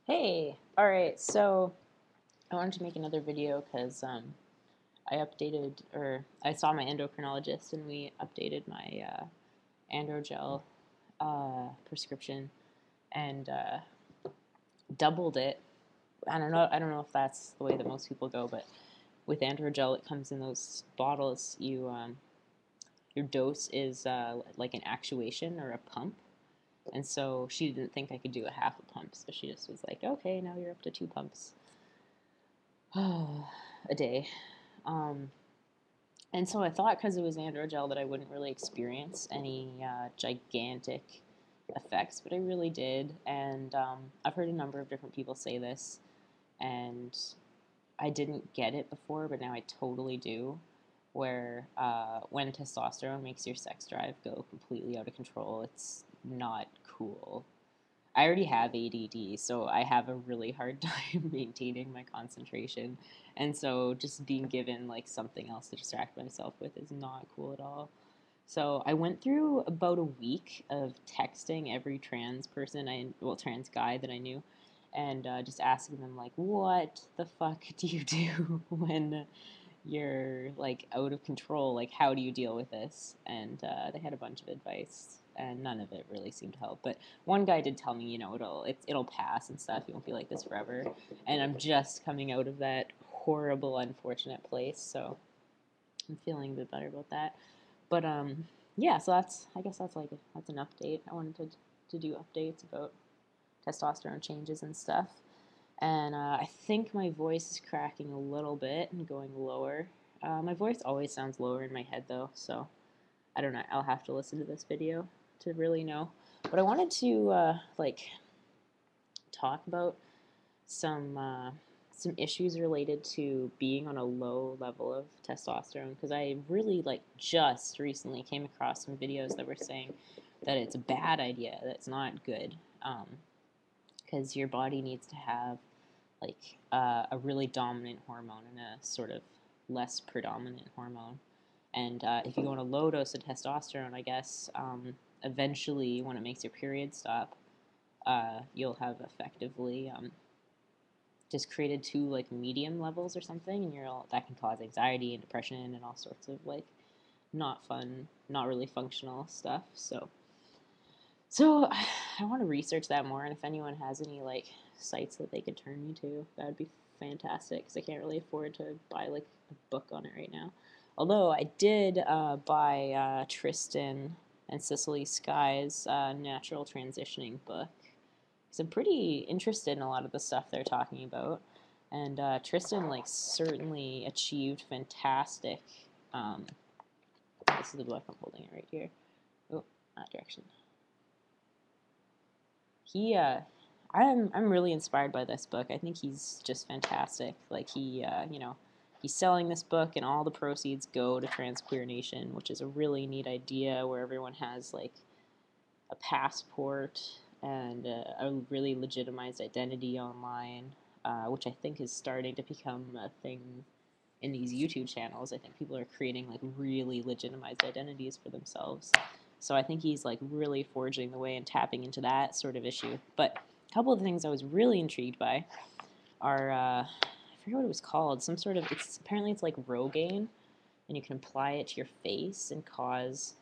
Hey, all right, so I wanted to make another video because I updated, or I saw my endocrinologist and we updated my Androgel prescription and doubled it. I don't know if that's the way that most people go, but with Androgel, it comes in those bottles. Your dose is like an actuation or a pump. And so she didn't think I could do a half a pump, so she just was like, okay, now you're up to 2 pumps a day. Um, and so I thought because it was androgel that I wouldn't really experience any gigantic effects, but I really did. And I've heard a number of different people say this, and I didn't get it before, but now I totally do. Where when testosterone makes your sex drive go completely out of control, it's not cool. I already have ADD, so I have a really hard time maintaining my concentration. And so just being given like something else to distract myself with is not cool at all. So I went through about a week of texting every trans guy that I knew, and just asking them like, what the fuck do you do when you're like out of control? Like, how do you deal with this? And they had a bunch of advice, and none of it really seemed to help. But one guy did tell me, it'll pass and stuff. You won't be like this forever. And I'm just coming out of that horrible, unfortunate place, so I'm feeling a bit better about that. But yeah. So I guess that's an update. I wanted to do updates about testosterone changes and stuff. And I think my voice is cracking a little bit and going lower. My voice always sounds lower in my head though, so I don't know. I'll have to listen to this video to really know. But I wanted to talk about some some issues related to being on a low level of testosterone, because I really just recently came across some videos that were saying that it's a bad idea, that it's not good, because your body needs to have a really dominant hormone and a sort of less predominant hormone. And if you go on a low dose of testosterone, I guess eventually, when it makes your period stop, you'll have effectively just created two medium levels or something, and that can cause anxiety and depression and all sorts of not fun, not really functional stuff. So I want to research that more, and if anyone has any sites that they could turn me to, that would be fantastic, because I can't really afford to buy a book on it right now. Although I did buy Tristan and Sicily Skye's natural transitioning book, because I'm pretty interested in a lot of the stuff they're talking about. And Tristan certainly achieved fantastic. This is the book, I'm holding it right here. Oh, that direction. I'm really inspired by this book. I think he's just fantastic. He's selling this book, and all the proceeds go to Trans Queer Nation, which is a really neat idea, where everyone has a passport and a really legitimized identity online, which I think is starting to become a thing in these YouTube channels. I think people are creating really legitimized identities for themselves. So I think he's really forging the way and tapping into that sort of issue. But a couple of the things I was really intrigued by are I forget what it was called. Apparently it's like Rogaine, and you can apply it to your face and cause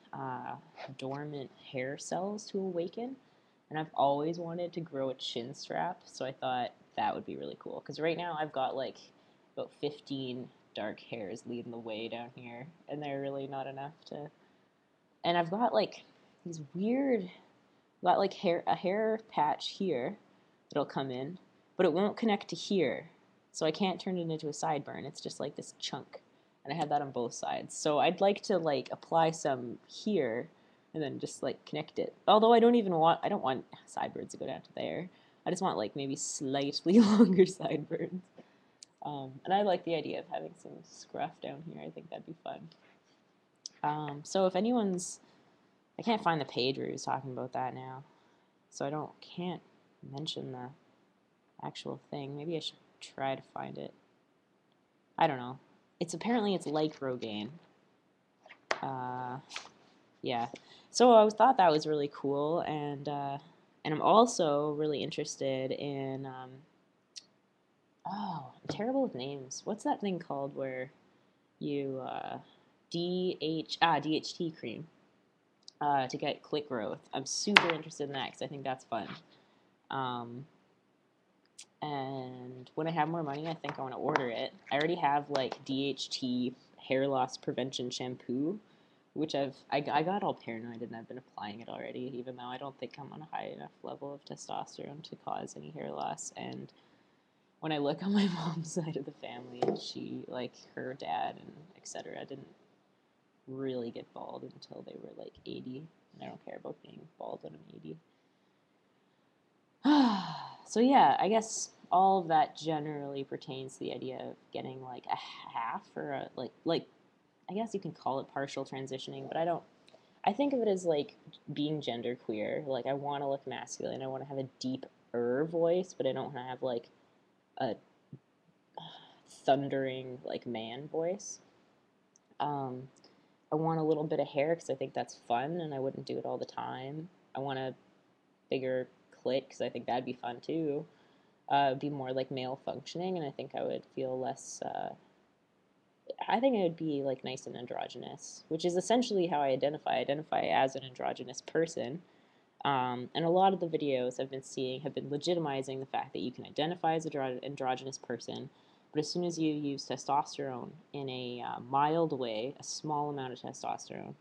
dormant hair cells to awaken. And I've always wanted to grow a chin strap, so I thought that would be really cool. Because right now I've got about 15 dark hairs leading the way down here, and they're really not enough to. And I've got these weird, got a hair patch here that'll come in, but it won't connect to here, so I can't turn it into a sideburn. It's just this chunk, and I have that on both sides. So I'd like to apply some here, and then just connect it. Although I don't want sideburns to go down to there. I just want maybe slightly longer sideburns. And I like the idea of having some scruff down here. I think that'd be fun. So if I can't find the page where he was talking about that now, so can't mention the actual thing. Maybe I should try to find it. I don't know. Apparently it's like Rogaine. Yeah. So I thought that was really cool, and And I'm also really interested in, I'm terrible with names. What's that thing called where you, DHT cream, to get clit growth. I'm super interested in that because I think that's fun. Um, and when I have more money, I think I want to order it. I already have like DHT hair loss prevention shampoo, which I got all paranoid and I've been applying it already, even though I don't think I'm on a high enough level of testosterone to cause any hair loss. And when I look on my mom's side of the family, she, like, her dad and etc. didn't really get bald until they were like 80, and I don't care about being bald when I'm 80. So yeah, I guess all of that generally pertains to the idea of getting like a half or a like I guess you can call it partial transitioning, but I think of it as like being genderqueer. Like I want to look masculine, I want to have a deep voice, but I don't want to have like a thundering like man voice. I want a little bit of hair because I think that's fun and I wouldn't do it all the time. I want a bigger clit because I think that'd be fun too. Be more like male functioning, and I think I would feel less. I think it would be like nice and androgynous, which is essentially how I identify. I identify as an androgynous person, and a lot of the videos I've been seeing have been legitimizing the fact that you can identify as an androgynous person, but as soon as you use testosterone in a mild way, a small amount of testosterone,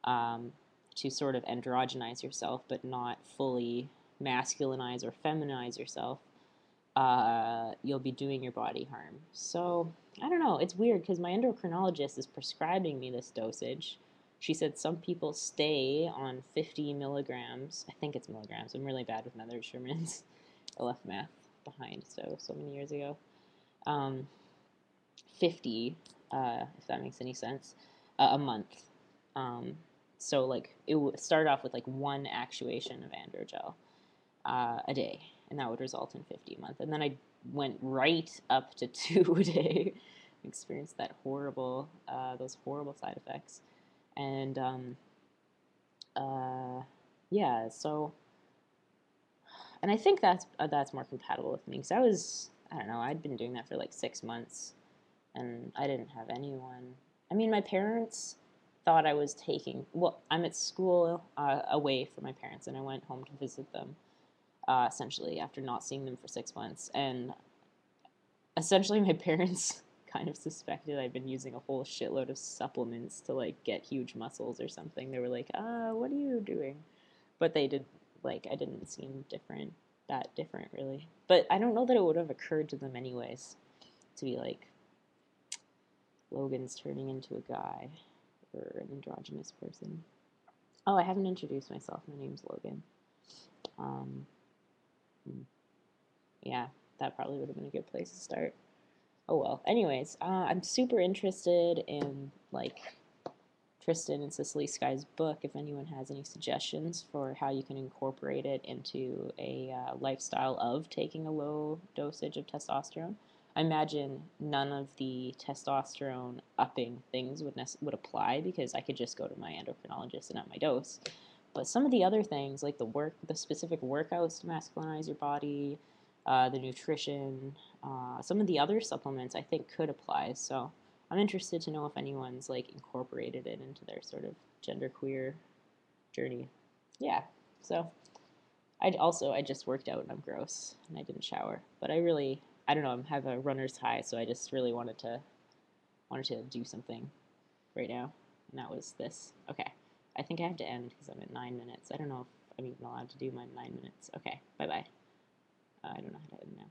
um, to sort of androgynize yourself, but not fully masculinize or feminize yourself, you'll be doing your body harm. So, I don't know. It's weird because my endocrinologist is prescribing me this dosage. She said some people stay on 50 milligrams. I think it's milligrams. I'm really bad with measurements. I left math behind so many years ago. 50, if that makes any sense, a month. So like it would start off with like one actuation of Androgel a day, and that would result in 50 a month. And then I went right up to 2 a day, experienced that those horrible side effects, and yeah. So, and I think that's more compatible with me because I don't know, I'd been doing that for like 6 months, and I didn't have anyone. I mean, my parents thought I was taking. Well, I'm at school away from my parents, and I went home to visit them. Essentially, after not seeing them for 6 months, and essentially, my parents kind of suspected I'd been using a whole shitload of supplements to like get huge muscles or something. They were like, what are you doing?" But they did like I didn't seem that different really. But I don't know that it would have occurred to them anyways to be like, Logan's turning into a guy or an androgynous person. Oh, I haven't introduced myself. My name's Logan. Um, yeah, that probably would have been a good place to start. Oh well. Anyways, I'm super interested in like Tristan and Sicily Skye's book. If anyone has any suggestions for how you can incorporate it into a lifestyle of taking a low dosage of testosterone. I imagine none of the testosterone upping things would apply because I could just go to my endocrinologist and up my dose. But some of the other things, like the specific workouts to masculinize your body, the nutrition, some of the other supplements, I think could apply. So I'm interested to know if anyone's like incorporated it into their sort of genderqueer journey. Yeah. So I just worked out and I'm gross and I didn't shower, but I don't know, I have a runner's high, so I just really wanted to do something right now, and that was this. Okay, I think I have to end because I'm at 9 minutes. I don't know if I'm even allowed to do my 9 minutes. Okay, bye bye. I don't know how to end now.